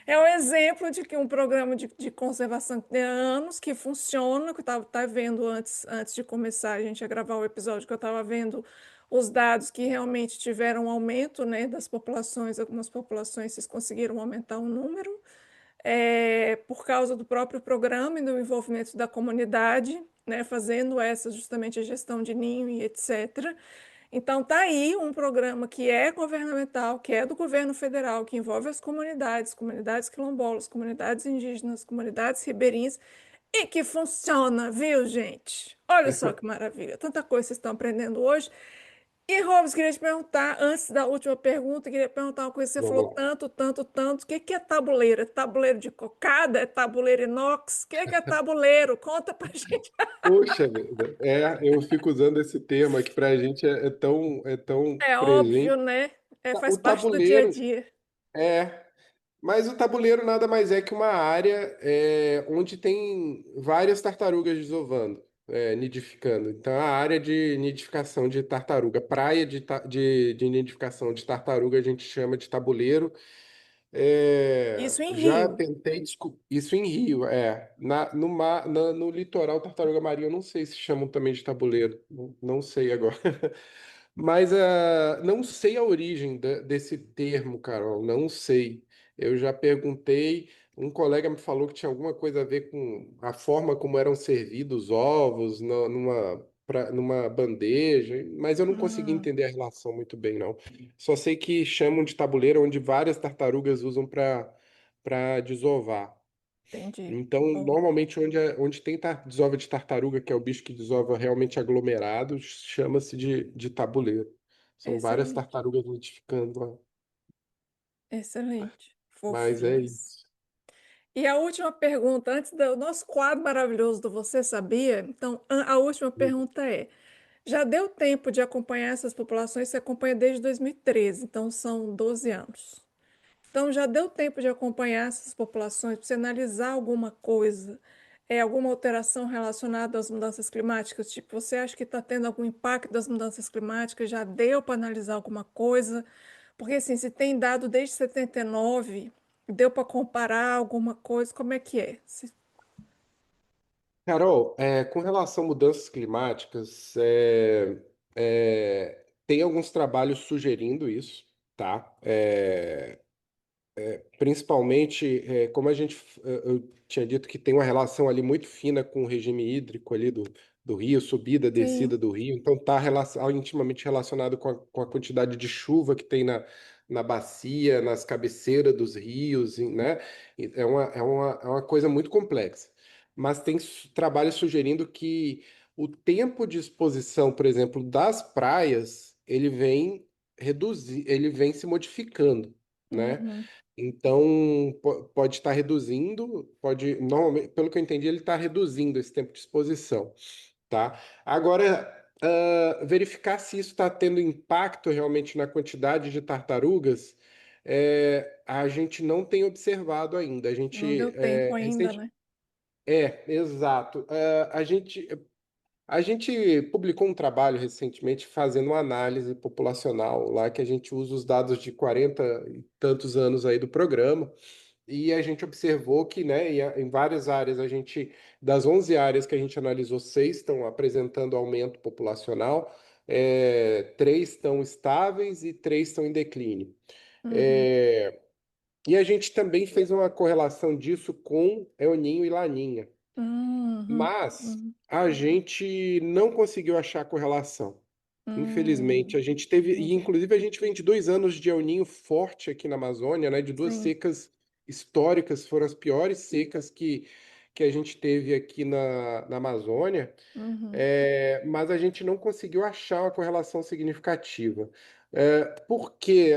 É um exemplo de que um programa de conservação que tem anos, que funciona, que eu estava vendo antes de começar a gente a gravar o episódio, que eu estava vendo os dados que realmente tiveram um aumento, né, das populações, algumas populações vocês conseguiram aumentar o número, por causa do próprio programa e do envolvimento da comunidade, né, fazendo essa justamente a gestão de ninho e etc. Então, tá aí um programa que é governamental, que é do governo federal, que envolve as comunidades, comunidades quilombolas, comunidades indígenas, comunidades ribeirinhas, e que funciona, viu, gente? Olha só que maravilha, tanta coisa vocês estão aprendendo hoje. E, Robson, queria te perguntar, antes da última pergunta, queria perguntar uma coisa. Você falou Vamos lá. tanto, tanto, tanto. O que que é tabuleiro? É tabuleiro de cocada? É tabuleiro inox? O que que é tabuleiro? Conta pra gente. Poxa vida, eu fico usando esse termo aqui para a gente é tão É óbvio, presente. né? O Faz parte do dia a tabuleiro dia. é, mas o tabuleiro nada mais é que uma área onde tem várias tartarugas desovando, nidificando. Então, a área de nidificação de tartaruga, praia de nidificação de tartaruga, a gente chama de tabuleiro. Isso em Já Rio. tentei isso em Rio, no mar, no litoral Tartaruga Marinha, eu não sei se chamam também de tabuleiro, não sei agora. Mas não sei a origem desse termo, Carol, não sei. Eu já perguntei, um colega me falou que tinha alguma coisa a ver com a forma como eram servidos ovos numa bandeja, mas eu não consegui Hum, entender a relação muito bem, não. Só sei que chamam de tabuleiro onde várias tartarugas usam para desovar. entendi. Então, Oh, normalmente, onde tem desova de tartaruga, que é o bicho que desova realmente aglomerado, chama-se de tabuleiro. São várias excelente, tartarugas nidificando lá. excelente. Mas é Fofinhas. isso. E a última pergunta, antes do nosso quadro maravilhoso do Você Sabia? Então, a última pergunta é: já deu tempo de acompanhar essas populações? Você acompanha desde 2013, então são 12 anos. Então, já deu tempo de acompanhar essas populações, para você analisar alguma coisa, alguma alteração relacionada às mudanças climáticas? Tipo, você acha que está tendo algum impacto das mudanças climáticas? Já deu para analisar alguma coisa? Porque, assim, se tem dado desde 79, deu para comparar alguma coisa? Como é que é? Carol, com relação a mudanças climáticas, tem alguns trabalhos sugerindo isso, tá? Principalmente, como eu tinha dito que tem uma relação ali muito fina com o regime hídrico ali do rio, subida, descida Sim. do rio, então está intimamente relacionado com a quantidade de chuva que tem na bacia, nas cabeceiras dos rios, né? É uma coisa muito complexa. Mas tem trabalhos sugerindo que o tempo de exposição, por exemplo, das praias, ele vem se modificando, né? Uhum. Então, pode estar reduzindo, normalmente, pelo que eu entendi, ele está reduzindo esse tempo de exposição, tá? Agora, verificar se isso está tendo impacto realmente na quantidade de tartarugas, a gente não tem observado ainda. A Não deu gente, tempo ainda, né? exato. A gente publicou um trabalho recentemente fazendo uma análise populacional lá que a gente usa os dados de 40 e tantos anos aí do programa. E a gente observou que, né, em várias áreas, das 11 áreas que a gente analisou, 6 estão apresentando aumento populacional, 3 estão estáveis e 3 estão em declínio. Uhum. É, e a gente também fez uma correlação disso com El Ninho e Laninha. Uhum. Mas Uhum. a gente não conseguiu achar a correlação. Infelizmente, Hum, a gente teve, e entendi. inclusive a gente vem de 2 anos de El Niño forte aqui na Amazônia, né? De duas Sim. secas históricas, foram as piores secas que a gente teve aqui na Amazônia. Uhum. Mas a gente não conseguiu achar uma correlação significativa. Porque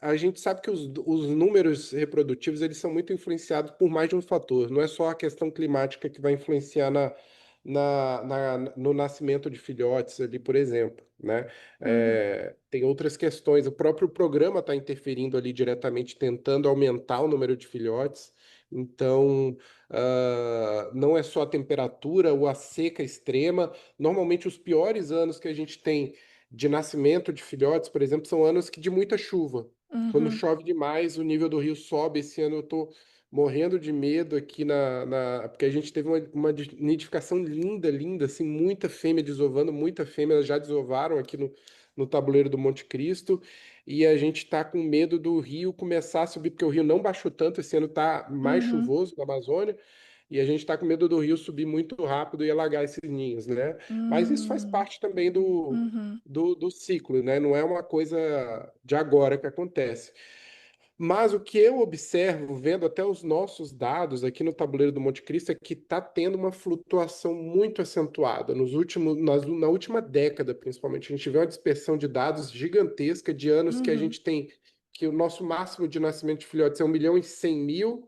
a gente sabe que os números reprodutivos eles são muito influenciados por mais de um fator. Não é só a questão climática que vai influenciar no nascimento de filhotes ali, por exemplo, né? Uhum. Tem outras questões. O próprio programa está interferindo ali diretamente, tentando aumentar o número de filhotes. Então, não é só a temperatura ou a seca extrema. Normalmente, os piores anos que a gente tem de nascimento de filhotes, por exemplo, são anos de muita chuva. Quando Uhum. chove demais, o nível do rio sobe. Esse ano eu estou morrendo de medo aqui porque a gente teve uma nidificação linda, linda, assim, muita fêmea desovando, muita fêmea elas já desovaram aqui no tabuleiro do Monte Cristo. E a gente está com medo do rio começar a subir, porque o rio não baixou tanto, esse ano está mais Uhum. chuvoso na Amazônia, e a gente está com medo do rio subir muito rápido e alagar esses ninhos, né? Mas isso faz Uhum. parte também do, Uhum. do, do ciclo, né? Não é uma coisa de agora que acontece. Mas o que eu observo, vendo até os nossos dados aqui no tabuleiro do Monte Cristo, é que está tendo uma flutuação muito acentuada. Na última década, principalmente, a gente vê uma dispersão de dados gigantesca de anos que a Uhum. gente tem, que o nosso máximo de nascimento de filhotes é 1.100.000,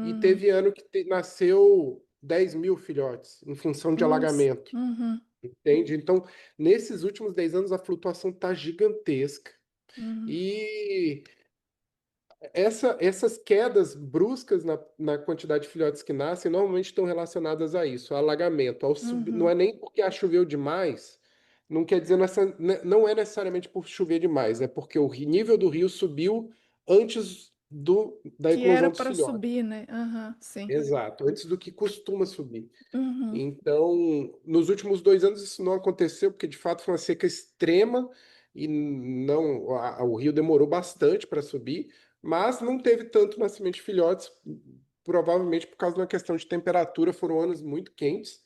e Uhum. teve ano que nasceu 10 mil filhotes, em função de Nossa. alagamento, Uhum. entende? Então, nesses últimos 10 anos, a flutuação está gigantesca. Uhum. E essas quedas bruscas na quantidade de filhotes que nascem normalmente estão relacionadas a isso, ao alagamento. Não Uhum. é nem porque choveu demais, não quer dizer não é necessariamente por chover demais, é porque o nível do rio subiu antes da Que era eclosão dos para filhotes. subir, né? Aham, sim. Exato, antes do que costuma subir. Uhum. Então, nos últimos 2 anos isso não aconteceu, porque de fato foi uma seca extrema e não, o rio demorou bastante para subir, mas não teve tanto nascimento de filhotes, provavelmente por causa de uma questão de temperatura, foram anos muito quentes,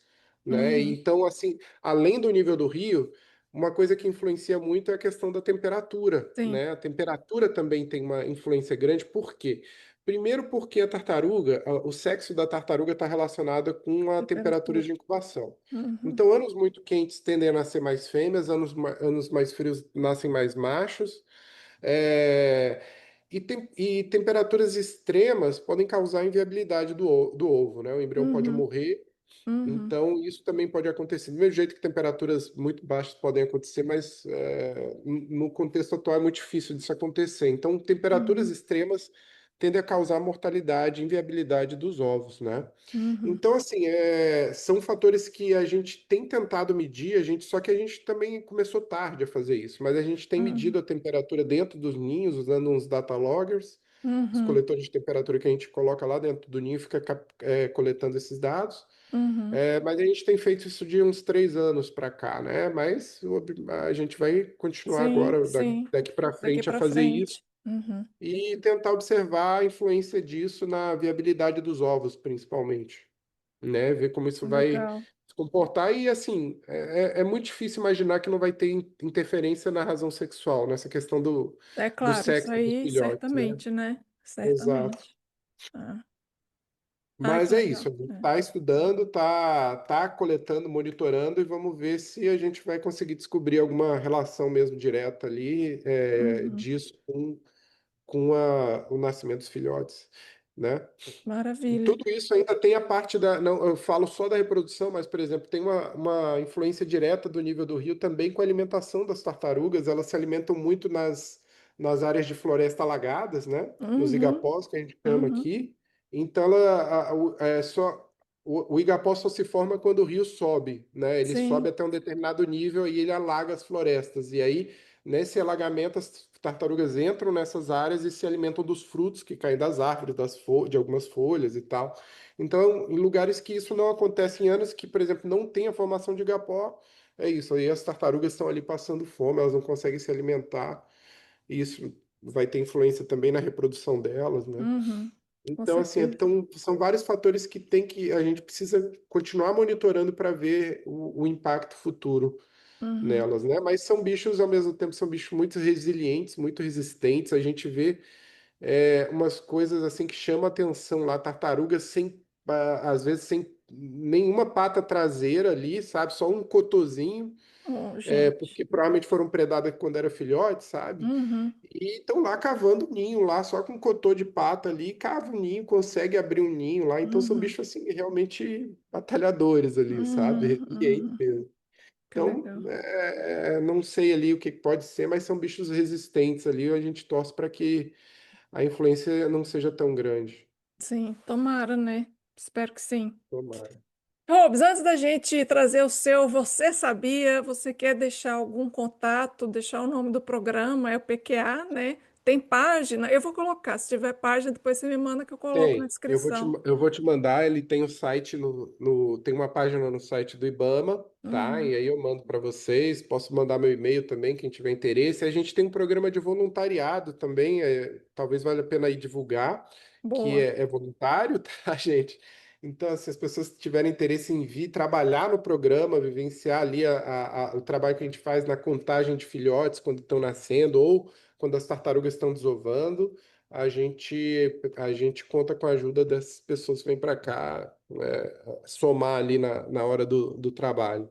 né? Uhum. Então, assim, além do nível do rio, uma coisa que influencia muito é a questão da temperatura, Sim. né? A temperatura também tem uma influência grande, por quê? Primeiro porque a tartaruga, o sexo da tartaruga está relacionado com a temperatura Temperatura. de incubação. Uhum. Então, anos muito quentes tendem a nascer mais fêmeas, anos mais frios nascem mais machos. É, e temperaturas extremas podem causar inviabilidade do ovo, né? O embrião pode Uhum. morrer. Uhum. Então, isso também pode acontecer. Do mesmo jeito que temperaturas muito baixas podem acontecer, mas no contexto atual é muito difícil disso acontecer. Então, temperaturas Uhum. extremas tendem a causar mortalidade e inviabilidade dos ovos, né? Uhum. Então, assim, são fatores que a gente tem tentado medir, só que a gente também começou tarde a fazer isso, mas a gente tem Uhum. medido a temperatura dentro dos ninhos usando uns data loggers, os Uhum. coletores de temperatura que a gente coloca lá dentro do ninho, fica coletando esses dados. Uhum. Mas a gente tem feito isso de uns 3 anos para cá, né? Mas a gente vai continuar Sim, agora, sim. daqui para Daqui frente, a para fazer isso frente. Uhum. e tentar observar a influência disso na viabilidade dos ovos, principalmente, né? Ver como isso vai Legal. se comportar. E, assim, é muito difícil imaginar que não vai ter interferência na razão sexual, nessa questão É do claro, isso sexo dos aí filhotes, né? certamente, né? Exato. Certamente. Ah. Ai, que Mas é legal. isso, a gente É. está estudando, tá coletando, monitorando e vamos ver se a gente vai conseguir descobrir alguma relação mesmo direta ali Uhum. disso com o nascimento dos filhotes, né? E Maravilha. tudo isso ainda tem a parte da. Não, eu falo só da reprodução, mas, por exemplo, tem uma influência direta do nível do rio também com a alimentação das tartarugas. Elas se alimentam muito nas áreas de floresta alagadas, né? Nos Uhum. igapós, que a gente chama Uhum. aqui. Então, o igapó só se forma quando o rio sobe, né? Ele sobe Sim. até um determinado nível e ele alaga as florestas. E aí, nesse alagamento, as tartarugas entram nessas áreas e se alimentam dos frutos que caem das árvores, de algumas folhas e tal. Então, em lugares que isso não acontece, em anos que, por exemplo, não tem a formação de igapó, é isso. Aí as tartarugas estão ali passando fome, elas não conseguem se alimentar. E isso vai ter influência também na reprodução delas, né? Uhum. Com Então, assim, certeza. são vários fatores que a gente precisa continuar monitorando para ver o impacto futuro Uhum. nelas, né? Mas são bichos, ao mesmo tempo, são bichos muito resilientes, muito resistentes. A gente vê umas coisas assim que chamam a atenção lá, tartarugas sem, às vezes, sem nenhuma pata traseira ali, sabe? Só um cotozinho, Oh, gente. porque provavelmente foram predadas quando era filhote, sabe? Uhum. E estão lá cavando ninho lá, só com cotô de pata ali, cava um ninho, consegue abrir um ninho lá. Então são Uhum. bichos assim realmente batalhadores ali, sabe? Uhum. Resilientes Uhum. mesmo. Que Então, legal. não sei ali o que pode ser, mas são bichos resistentes ali. A gente torce para que a influência não seja tão grande. Sim, tomara, né? Espero que sim. Tomara. Robs, antes da gente trazer o seu Você Sabia, você quer deixar algum contato, deixar o nome do programa, é o PQA, né? Tem página? Eu vou colocar, se tiver página, depois você me manda que eu coloco na Tem, descrição. eu vou te mandar. Ele tem o site tem uma página no site do IBAMA, tá? Uhum. E aí eu mando para vocês. Posso mandar meu e-mail também, quem tiver interesse. A gente tem um programa de voluntariado também, talvez valha a pena aí divulgar, que Boa. é voluntário, tá, gente? Então, se as pessoas tiverem interesse em vir trabalhar no programa, vivenciar ali o trabalho que a gente faz na contagem de filhotes quando estão nascendo ou quando as tartarugas estão desovando, a gente conta com a ajuda dessas pessoas que vêm para cá, somar ali na hora do trabalho.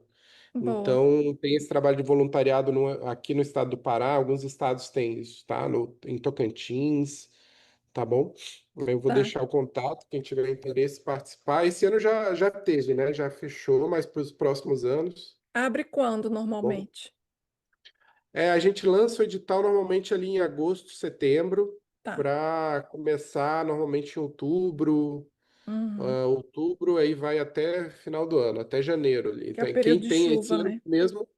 Boa. Então, tem esse trabalho de voluntariado aqui no estado do Pará, alguns estados têm isso, tá? Em Tocantins, tá bom? Eu vou Tá. deixar o contato, quem tiver interesse em participar. Esse ano já teve, né? Já fechou, mas para os próximos anos, Abre quando tá bom? normalmente? A gente lança o edital normalmente ali em agosto, setembro, Tá. para começar normalmente em outubro, Uhum. outubro, aí vai até final do ano, até janeiro ali. Que é o Quem período de tem esse chuva, ano né? mesmo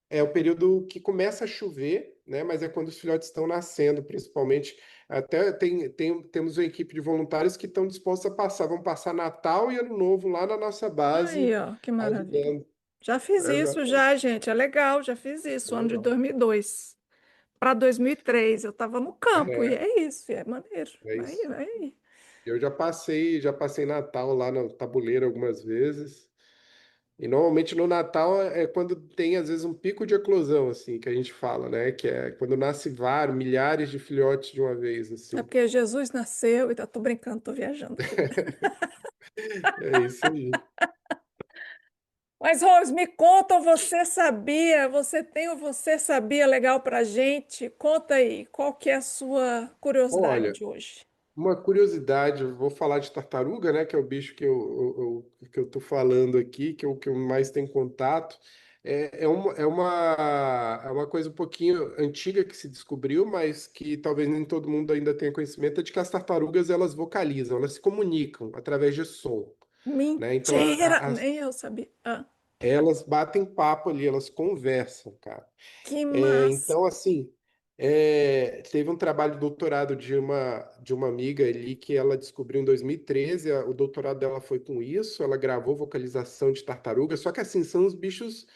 é o período que começa a chover, né? Mas é quando os filhotes estão nascendo, principalmente. Até temos uma equipe de voluntários que estão dispostos a passar, vão passar Natal e Ano Novo lá na nossa Aí, base, ó, que maravilha. ajudando. Já fiz isso Exatamente. já, gente. É legal, já fiz isso, ano de Legal. 2002 para 2003. Eu estava no campo e É, é isso, é maneiro. é Vai, isso. vai. Eu já passei Natal lá no tabuleiro algumas vezes. E normalmente no Natal é quando tem às vezes um pico de eclosão, assim, que a gente fala, né? Que é quando nasce vários, milhares de filhotes de uma vez, É assim. porque Jesus nasceu e tá, tô brincando, tô viajando aqui. É isso aí. Mas, Rose, me conta, o você sabia? Você tem o você sabia legal pra gente? Conta aí, qual que é a sua curiosidade Olha, de hoje? uma curiosidade, eu vou falar de tartaruga, né? Que é o bicho que eu tô falando aqui, que eu mais tenho contato. É uma coisa um pouquinho antiga que se descobriu, mas que talvez nem todo mundo ainda tenha conhecimento, é de que as tartarugas elas vocalizam, elas se comunicam através de som, né? Então Mentira! Nem eu sabia. Ah, elas batem papo ali, elas conversam, cara. que massa! Então, assim, teve um trabalho de doutorado de uma amiga ali que ela descobriu em 2013. O doutorado dela foi com isso. Ela gravou vocalização de tartaruga. Só que, assim, são os bichos.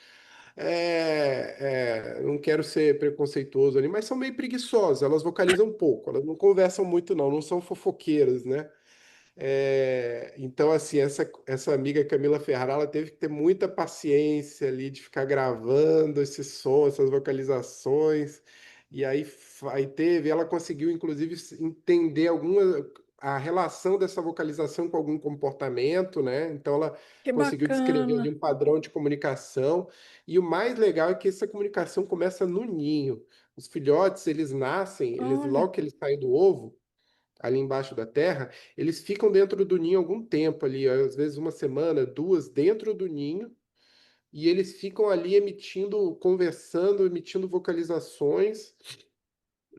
Não quero ser preconceituoso ali, mas são meio preguiçosos. Elas vocalizam um pouco, elas não conversam muito, não, não são fofoqueiras, né? Então, assim, essa amiga Camila Ferrara, ela teve que ter muita paciência ali de ficar gravando esse som, essas vocalizações, e aí ela conseguiu, inclusive, entender a relação dessa vocalização com algum comportamento, né? Então, ela Que conseguiu descrever ali bacana! um padrão de comunicação, e o mais legal é que essa comunicação começa no ninho. Os filhotes, eles nascem, Olha, logo que eles saem do ovo, ali embaixo da terra, eles ficam dentro do ninho algum tempo ali, às vezes uma semana, duas, dentro do ninho, e eles ficam ali emitindo, conversando, emitindo vocalizações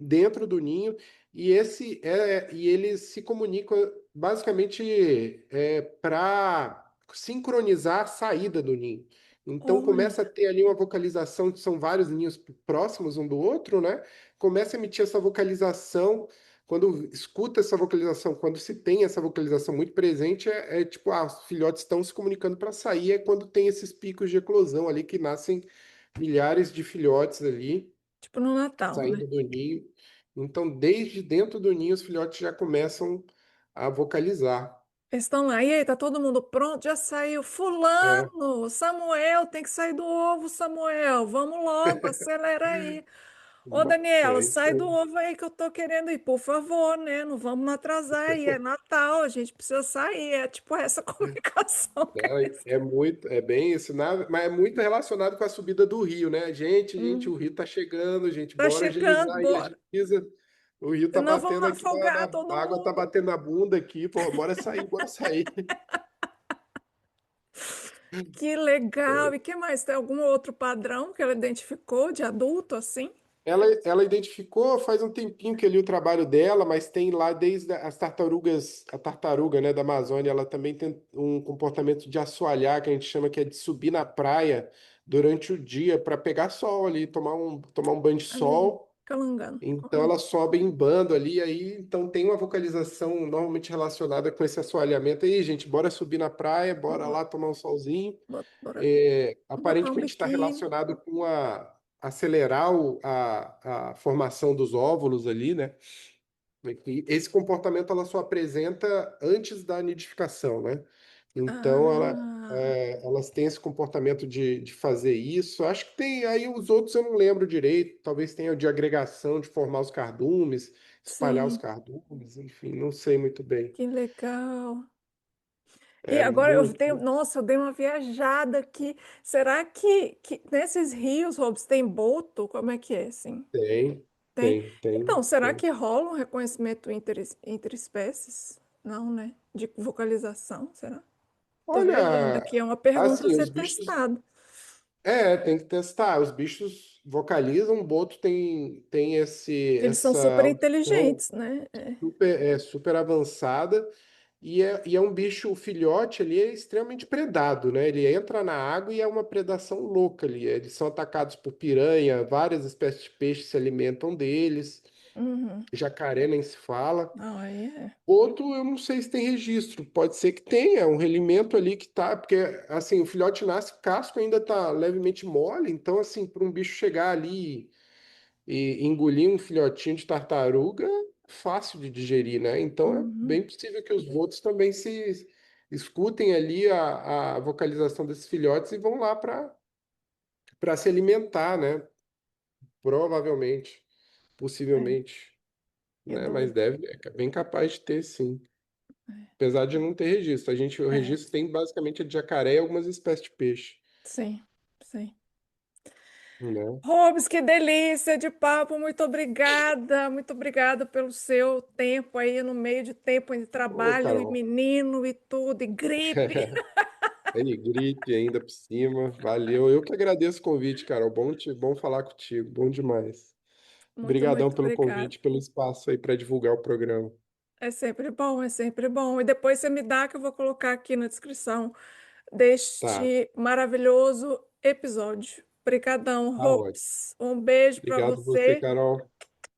dentro do ninho, e eles se comunicam basicamente para sincronizar a saída do ninho. Então começa a olha, ter ali uma vocalização, que são vários ninhos próximos um do outro, né? Começa a emitir essa vocalização. Quando escuta essa vocalização, quando se tem essa vocalização muito presente, é tipo, os filhotes estão se comunicando para sair, é quando tem esses picos de eclosão ali que nascem milhares de filhotes ali tipo no Natal, né? saindo do ninho. Então, desde dentro do ninho, os filhotes já começam a vocalizar. Eles estão lá. E aí, tá todo mundo pronto? Já saiu. É, Fulano, Samuel, tem que sair do ovo, Samuel. Vamos logo, acelera aí. Ô, Daniela, é isso sai do aí. ovo aí que eu tô querendo ir, por favor, né? Não vamos nos atrasar aí. É Natal, a gente precisa sair. É tipo essa comunicação que eles... É muito, é bem isso, mas é muito relacionado com a subida do rio, né? Gente, Hum, o rio tá chegando, gente, tá bora chegando, agilizar aí, bora. agiliza. O rio tá Senão vamos batendo aqui, afogar todo a água tá mundo. batendo na bunda aqui, pô, bora sair, bora sair. Que legal. E que mais? Tem algum outro padrão que ela identificou de adulto assim? Ela identificou faz um tempinho que eu li o trabalho dela, mas tem lá desde as tartarugas, a tartaruga, né, da Amazônia, ela também tem um comportamento de assoalhar, que a gente chama que é de subir na praia durante o dia para pegar sol ali, tomar um banho de Ali, sol. calangando. Então ela sobe em bando ali, aí então tem uma vocalização normalmente relacionada com esse assoalhamento. Aí, gente, bora subir na praia, bora Bora, lá tomar um solzinho. bora É, botar um aparentemente está biquíni. relacionado com acelerar a formação dos óvulos ali, né? E esse comportamento ela só apresenta antes da nidificação, né? Então Ah, elas têm esse comportamento de fazer isso. Acho que tem aí os outros eu não lembro direito. Talvez tenha o de agregação, de formar os cardumes, espalhar os sim, cardumes, enfim, não sei muito bem. que legal. E É agora eu muito, tenho, nossa, eu dei uma viajada aqui. Será que nesses rios, Robson, tem boto? Como é que é, assim? tem, Tem. tem, Então, será tem. que rola um reconhecimento entre espécies? Não, né? De vocalização, será? Tô viajando Olha, aqui, é uma pergunta a assim, ser os bichos. testada. Tem que testar. Os bichos vocalizam, o boto tem Eles são essa super audição inteligentes, né? É. super avançada e é um bicho, o filhote ali é extremamente predado, né? Ele entra na água e é uma predação louca ali. Eles são atacados por piranha, várias espécies de peixes se alimentam deles, Uhum. jacaré nem se fala. Ah, aí é. Boto, eu não sei se tem registro. Pode ser que tenha um relimento ali que tá, porque assim, o filhote nasce, o casco ainda tá levemente mole, então assim, para um bicho chegar ali e engolir um filhotinho de tartaruga, é fácil de digerir, né? Então é Uhum. bem possível que os botos também se escutem ali a vocalização desses filhotes e vão lá para se alimentar, né? Provavelmente, É, possivelmente, que né? Mas doido. é bem capaz de ter, sim. Apesar de não ter registro. O É, registro tem basicamente a de jacaré e algumas espécies de peixe, sim, sim. né? Robes, que delícia de papo, muito obrigada pelo seu tempo aí no meio de tempo de Ô, trabalho e Carol. menino e tudo, e gripe. Aí, gripe ainda por cima. Valeu. Eu que agradeço o convite, Carol. Bom falar contigo. Bom demais. Obrigadão Muito pelo obrigada. convite, pelo espaço aí para divulgar o programa. É sempre bom, é sempre bom. E depois você me dá que eu vou colocar aqui na descrição Tá, deste maravilhoso episódio. Obrigadão, tá ótimo. Hopes. Um beijo para Obrigado você, você Carol.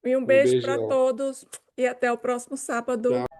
e um Um beijo para beijão. todos. E até o próximo sábado. Tchau.